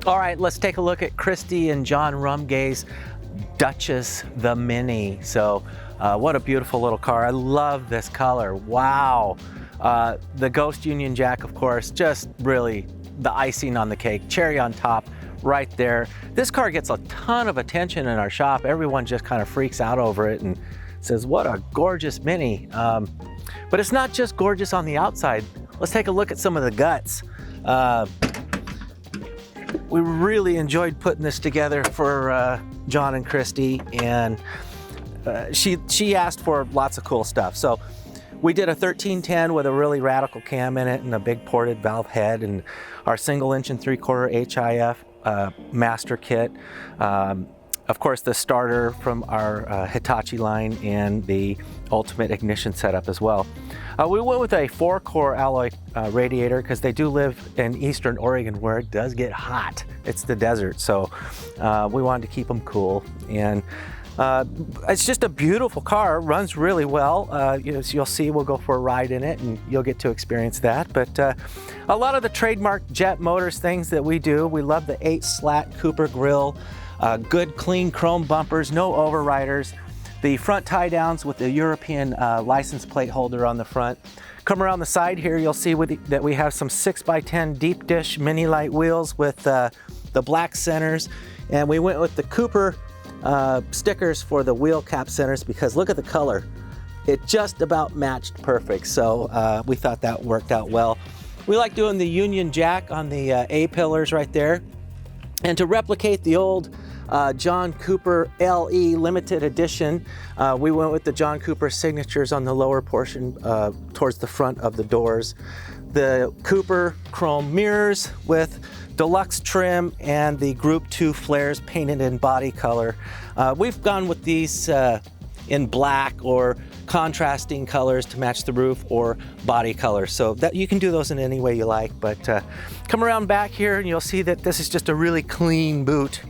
All right, let's take a look at Christy and John Rumgay's Duchess the Mini. So what a beautiful little car. I love this color. Wow. The Ghost Union Jack, of course, just really the icing on the cake, cherry on top right there. This car gets a ton of attention in our shop. Everyone just kind of freaks out over it and says, what a gorgeous Mini. But it's not just gorgeous on the outside. Let's take a look at some of the guts. We really enjoyed putting this together for John and Christy, and she asked for lots of cool stuff. So we did a 1310 with a really radical cam in it and a big ported valve head, and our single inch and 3/4 HIF master kit. Of course, the starter from our Hitachi line and the ultimate ignition setup as well. We went with a 4-core alloy radiator because they do live in Eastern Oregon where it does get hot. It's the desert, so we wanted to keep them cool. And it's just a beautiful car, runs really well. You'll see, we'll go for a ride in it and you'll get to experience that. But a lot of the trademark Jet Motors things that we do, we love the 8-slat Cooper grille, good clean chrome bumpers, no overriders, the front tie downs with the European license plate holder on the front. Come around the side here, you'll see that we have some 6x10 deep dish mini light wheels with the black centers, and we went with the Cooper stickers for the wheel cap centers because look at the color. It just about matched perfect, so we thought that worked out well. We like doing the Union Jack on the A-pillars right there. And to replicate the old John Cooper LE limited edition, we went with the John Cooper signatures on the lower portion towards the front of the doors. The Cooper chrome mirrors with deluxe trim and the Group 2 flares painted in body color. We've gone with these in black or contrasting colors to match the roof or body color, so that you can do those in any way you like. But come around back here and you'll see that this is just a really clean boot.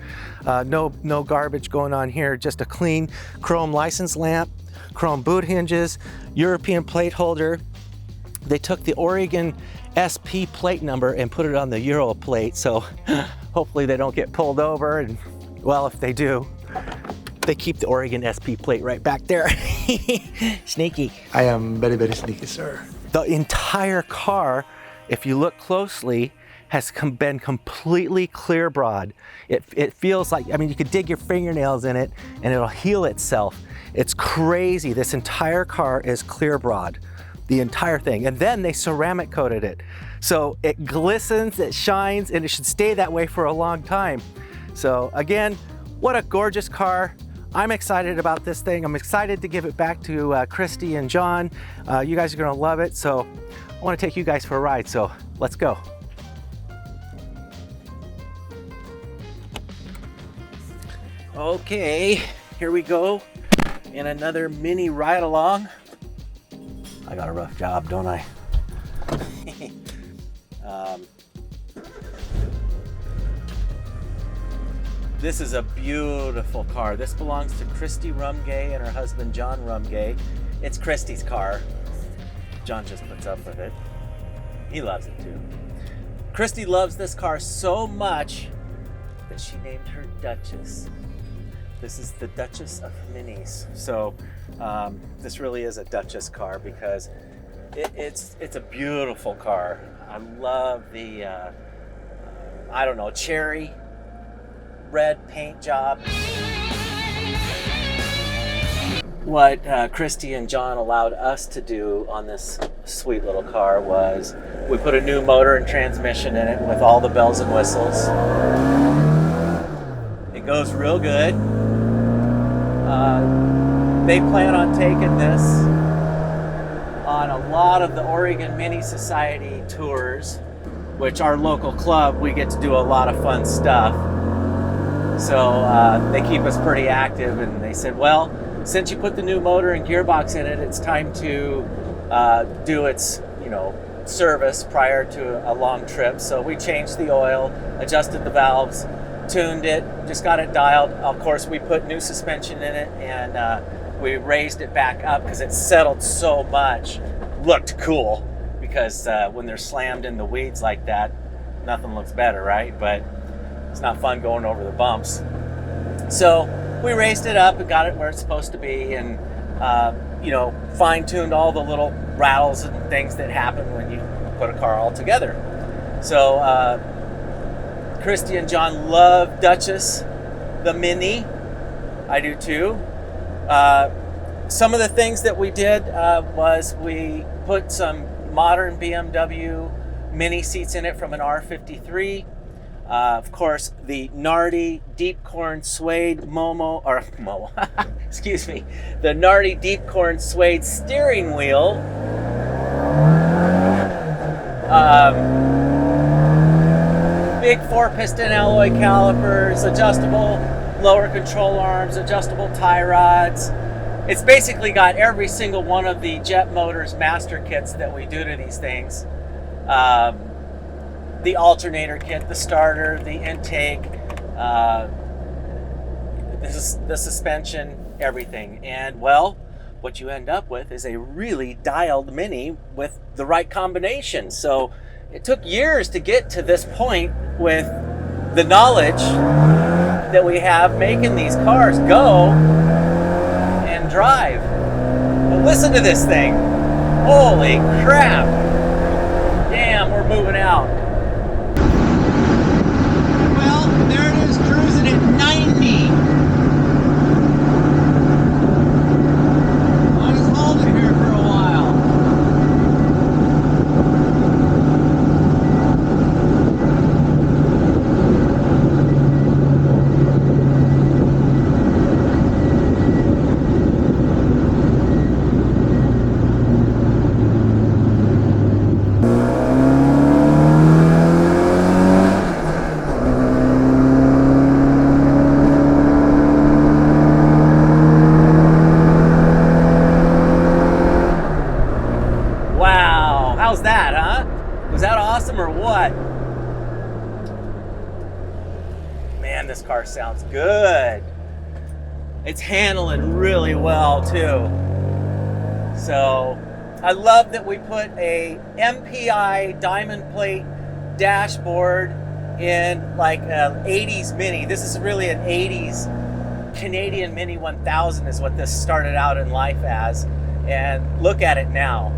No garbage going on here, just a clean chrome license lamp, chrome boot hinges, European plate holder. They took the Oregon SP plate number and put it on the Euro plate, so hopefully they don't get pulled over, and well, if they do, they keep the Oregon SP plate right back there. Sneaky. I am very, very sneaky, sir. The entire car, if you look closely, has been completely clear broad. It feels like, I mean, you could dig your fingernails in it and it'll heal itself. It's crazy. This entire car is clear broad, the entire thing. And then they ceramic coated it. So it glistens, it shines, and it should stay that way for a long time. So again, what a gorgeous car. I'm excited about this thing. I'm excited to give it back to Christy and John. You guys are gonna love it. So I wanna take you guys for a ride, so let's go. Okay, here we go in another mini ride along. I got a rough job, don't I? This is a beautiful car. This belongs to Christy Rumgay and her husband John Rumgay. It's Christy's car. John just puts up with it. He loves it too. Christy loves this car so much that she named her Duchess. This is the Duchess of Minis. So this really is a Duchess car because it's a beautiful car. I love the, I don't know, cherry red paint job. What Christy and John allowed us to do on this sweet little car was we put a new motor and transmission in it with all the bells and whistles. It goes real good. They plan on taking this on a lot of the Oregon Mini Society tours, which our local club, we get to do a lot of fun stuff. So they keep us pretty active, and they said, well, since you put the new motor and gearbox in it, it's time to do its, service prior to a long trip. So we changed the oil, adjusted the valves, tuned it, just got it dialed. Of course, we put new suspension in it, and we raised it back up because it settled so much. Looked cool because when they're slammed in the weeds like that, nothing looks better, right? But It's not fun going over the bumps. So we raced it up and got it where it's supposed to be, and fine-tuned all the little rattles and things that happen when you put a car all together. So Christy and John love Duchess, the Mini. I do too. Some of the things that we did was we put some modern BMW Mini seats in it from an R53. Of course, the Nardi deep corn suede excuse me, the Nardi deep corn suede steering wheel. Big 4-piston alloy calipers, adjustable lower control arms, adjustable tie rods. It's basically got every single one of the Jet Motors master kits that we do to these things. The alternator kit, the starter, the intake, the suspension, everything. And well, what you end up with is a really dialed Mini with the right combination. So it took years to get to this point with the knowledge that we have making these cars go and drive. But listen to this thing. Holy crap. Damn, we're moving out. Well, there it is, cruising at 90. I was holding here for a while. How's that, huh? Was that awesome or what? Man, this car sounds good. It's handling really well too. So I love that we put a MPI diamond plate dashboard in like an 80s Mini. This is really an 80s Canadian Mini 1000 is what this started out in life as. And look at it now.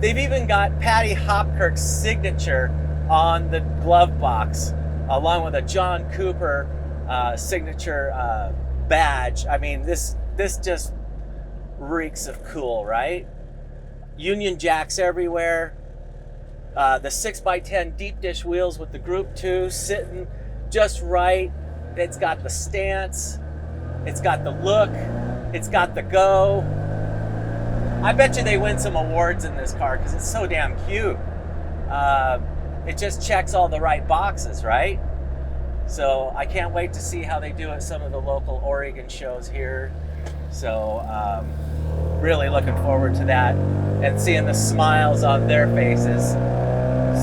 They've even got Patty Hopkirk's signature on the glove box, along with a John Cooper signature badge. I mean, this just reeks of cool, right? Union jacks everywhere. The 6x10 deep dish wheels with the Group 2 sitting just right. It's got the stance. It's got the look. It's got the go. I bet you they win some awards in this car because it's so damn cute. It just checks all the right boxes, right? So I can't wait to see how they do at some of the local Oregon shows here. So really looking forward to that and seeing the smiles on their faces.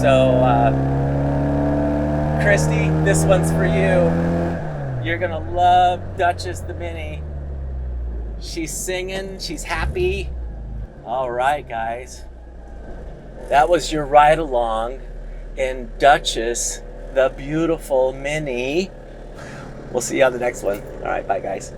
So Christy, this one's for you. You're gonna love Duchess the Mini. She's singing, she's happy. All right, guys. That was your ride along in Duchess, the beautiful Mini. We'll see you on the next one. All right, bye, guys.